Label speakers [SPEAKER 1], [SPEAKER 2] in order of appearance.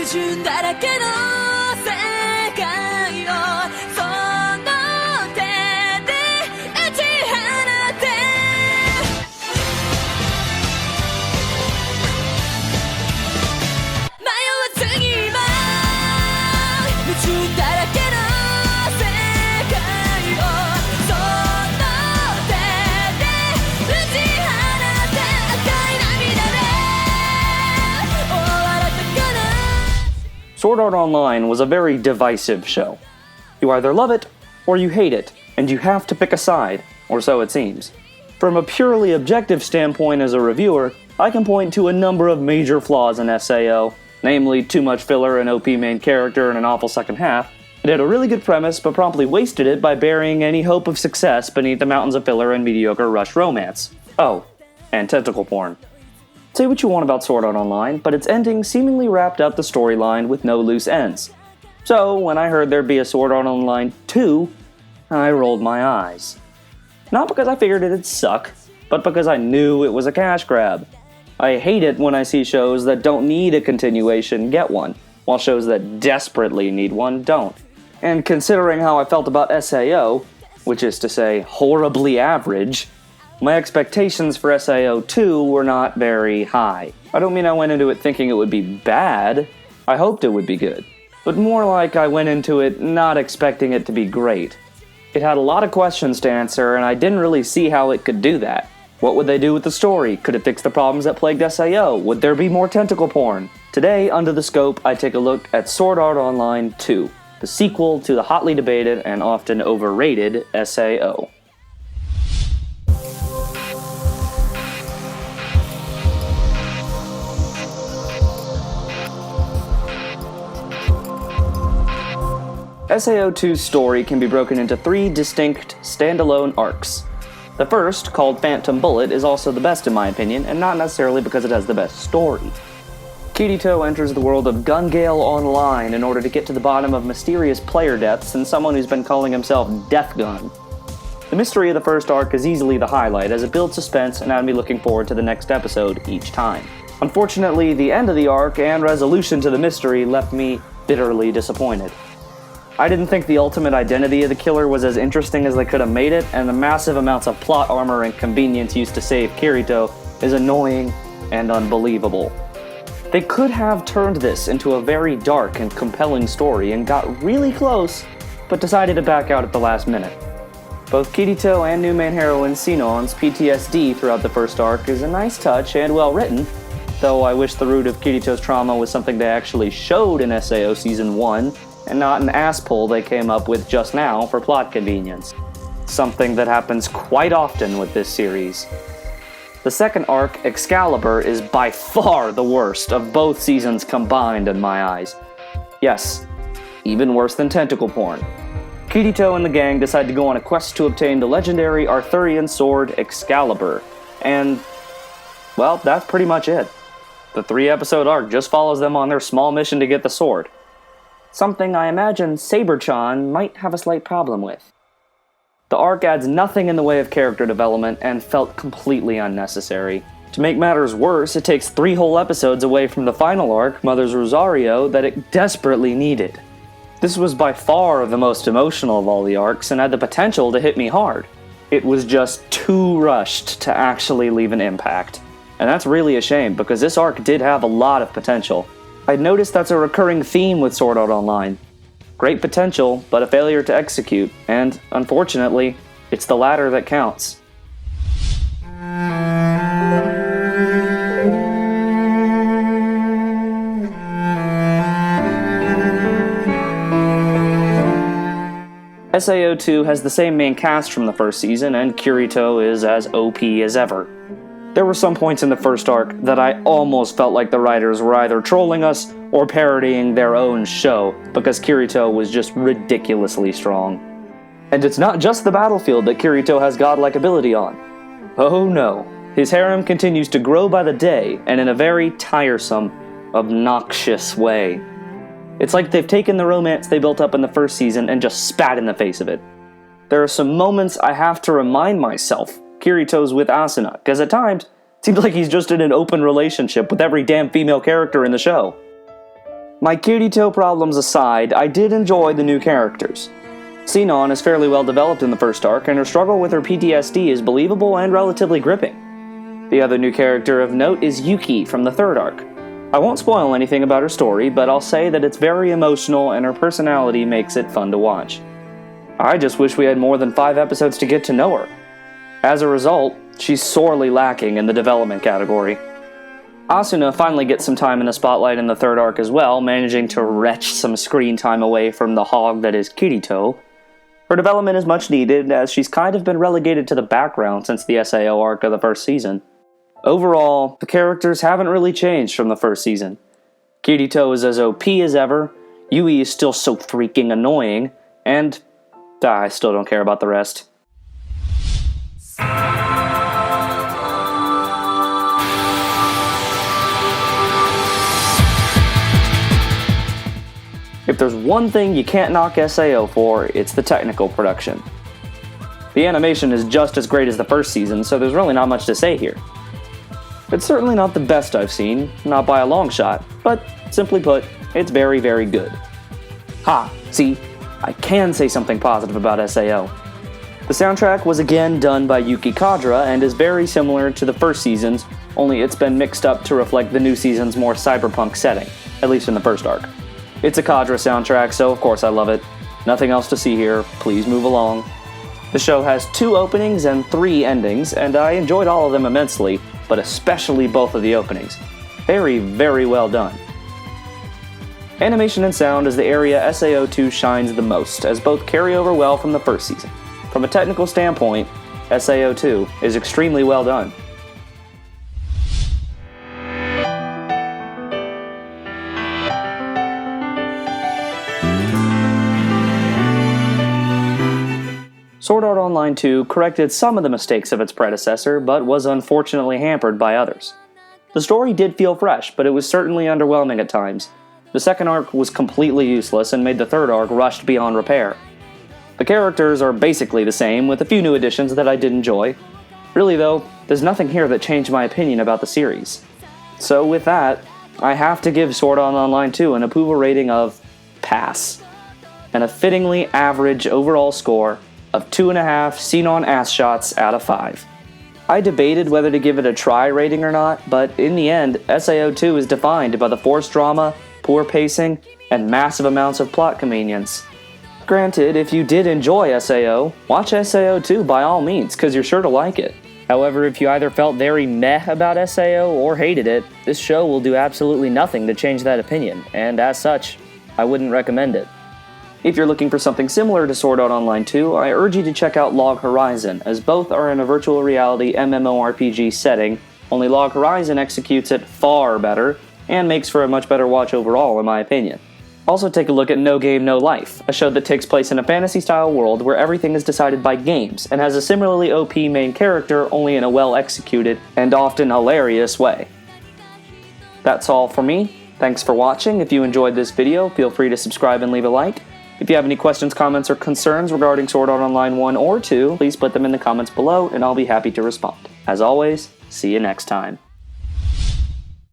[SPEAKER 1] 準だらけの世界をその手で打ち放て迷わずに今夢中だらけの世界をその手で打ち放て赤い涙で終わらせかな
[SPEAKER 2] Sword Art Online was a very divisive show. You either love it, or you hate it, and you have to pick a side, or so it seems. From a purely objective standpoint as a reviewer, I can point to a number of major flaws in SAO, namely too much filler, an OP main character, and an awful second half. It had a really good premise, but promptly wasted it by burying any hope of success beneath the mountains of filler and mediocre rush romance. Oh, and tentacle porn. Say what you want about Sword Art Online, but its ending seemingly wrapped up the storyline with no loose ends. So, when I heard there'd be a Sword Art Online 2, I rolled my eyes. Not because I figured it'd suck, but because I knew it was a cash grab. I hate it when I see shows that don't need a continuation get one, while shows that desperately need one don't. And considering how I felt about SAO, which is to say, horribly average, my expectations for SAO 2 were not very high. I don't mean I went into it thinking it would be bad, I hoped it would be good, but more like I went into it not expecting it to be great. It had a lot of questions to answer, and I didn't really see how it could do that. What would they do with the story? Could it fix the problems that plagued SAO? Would there be more tentacle porn? Today, under the scope, I take a look at Sword Art Online 2, the sequel to the hotly debated and often overrated SAO. SAO 2's story can be broken into 3 distinct, standalone arcs. The first, called Phantom Bullet, is also the best in my opinion, and not necessarily because it has the best story. Kirito enters the world of Gun Gale Online in order to get to the bottom of mysterious player deaths and someone who's been calling himself Death Gun. The mystery of the first arc is easily the highlight, as it builds suspense and had me looking forward to the next episode each time. Unfortunately, the end of the arc and resolution to the mystery left me bitterly disappointed. I didn't think the ultimate identity of the killer was as interesting as they could have made it, and the massive amounts of plot armor and convenience used to save Kirito is annoying and unbelievable. They could have turned this into a very dark and compelling story and got really close, but decided to back out at the last minute. Both Kirito and new main heroine Sinon's PTSD throughout the first arc is a nice touch and well written, though I wish the root of Kirito's trauma was something they actually showed in SAO Season 1, and not an ass pull they came up with just now for plot convenience. Something that happens quite often with this series. The second arc, Excalibur, is by far the worst of both seasons combined in my eyes. Yes, even worse than tentacle porn. Kirito and the gang decide to go on a quest to obtain the legendary Arthurian sword Excalibur, and, well, that's pretty much it. The 3-episode arc just follows them on their small mission to get the sword. Something I imagine Saber-chan might have a slight problem with. The arc adds nothing in the way of character development and felt completely unnecessary. To make matters worse, it takes 3 whole episodes away from the final arc, Mother's Rosario, that it desperately needed. This was by far the most emotional of all the arcs and had the potential to hit me hard. It was just too rushed to actually leave an impact. And that's really a shame, because this arc did have a lot of potential. I'd noticed that's a recurring theme with Sword Art Online. Great potential, but a failure to execute, and, unfortunately, it's the latter that counts. SAO 2 has the same main cast from the first season, and Kirito is as OP as ever. There were some points in the first arc that I almost felt like the writers were either trolling us or parodying their own show, because Kirito was just ridiculously strong. And it's not just the battlefield that Kirito has godlike ability on. Oh no, his harem continues to grow by the day, and in a very tiresome, obnoxious way. It's like they've taken the romance they built up in the first season and just spat in the face of it. There are some moments I have to remind myself Kirito's with Asuna, because at times, it seems like he's just in an open relationship with every damn female character in the show. My Kirito problems aside, I did enjoy the new characters. Sinon is fairly well developed in the first arc, and her struggle with her PTSD is believable and relatively gripping. The other new character of note is Yuki from the third arc. I won't spoil anything about her story, but I'll say that it's very emotional and her personality makes it fun to watch. I just wish we had more than 5 episodes to get to know her. As a result, she's sorely lacking in the development category. Asuna finally gets some time in the spotlight in the third arc as well, managing to wrench some screen time away from the hog that is Kirito. Her development is much needed, as she's kind of been relegated to the background since the SAO arc of the first season. Overall, the characters haven't really changed from the first season. Kirito is as OP as ever, Yui is still so freaking annoying, and I still don't care about the rest. If there's one thing you can't knock SAO for, it's the technical production. The animation is just as great as the first season, so there's really not much to say here. It's certainly not the best I've seen, not by a long shot, but simply put, it's very, very good. Ha! See, I can say something positive about SAO. The soundtrack was again done by Yuki Kadra and is very similar to the first season's, only it's been mixed up to reflect the new season's more cyberpunk setting, at least in the first arc. It's a Kadra soundtrack, so of course I love it. Nothing else to see here, please move along. The show has 2 openings and 3 endings, and I enjoyed all of them immensely, but especially both of the openings. Very, very well done. Animation and sound is the area SAO2 shines the most, as both carry over well from the first season. From a technical standpoint, SAO2 is extremely well done. Sword Art Online 2 corrected some of the mistakes of its predecessor, but was unfortunately hampered by others. The story did feel fresh, but it was certainly underwhelming at times. The second arc was completely useless and made the third arc rushed beyond repair. The characters are basically the same, with a few new additions that I did enjoy. Really though, there's nothing here that changed my opinion about the series. So with that, I have to give Sword Art Online 2 an approval rating of pass, and a fittingly average overall score of 2.5 Sinon ass shots out of 5. I debated whether to give it a try rating or not, but in the end, SAO2 is defined by the forced drama, poor pacing, and massive amounts of plot convenience. Granted, if you did enjoy SAO, watch SAO2 by all means, cause you're sure to like it. However, if you either felt very meh about SAO or hated it, this show will do absolutely nothing to change that opinion, and as such, I wouldn't recommend it. If you're looking for something similar to Sword Art Online 2, I urge you to check out Log Horizon, as both are in a virtual reality MMORPG setting, only Log Horizon executes it far better, and makes for a much better watch overall in my opinion. Also take a look at No Game No Life, a show that takes place in a fantasy-style world where everything is decided by games, and has a similarly OP main character only in a well-executed and often hilarious way. That's all for me. Thanks for watching. If you enjoyed this video, feel free to subscribe and leave a like. If you have any questions, comments, or concerns regarding Sword Art Online 1 or 2, please put them in the comments below, and I'll be happy to respond. As always, see you next time.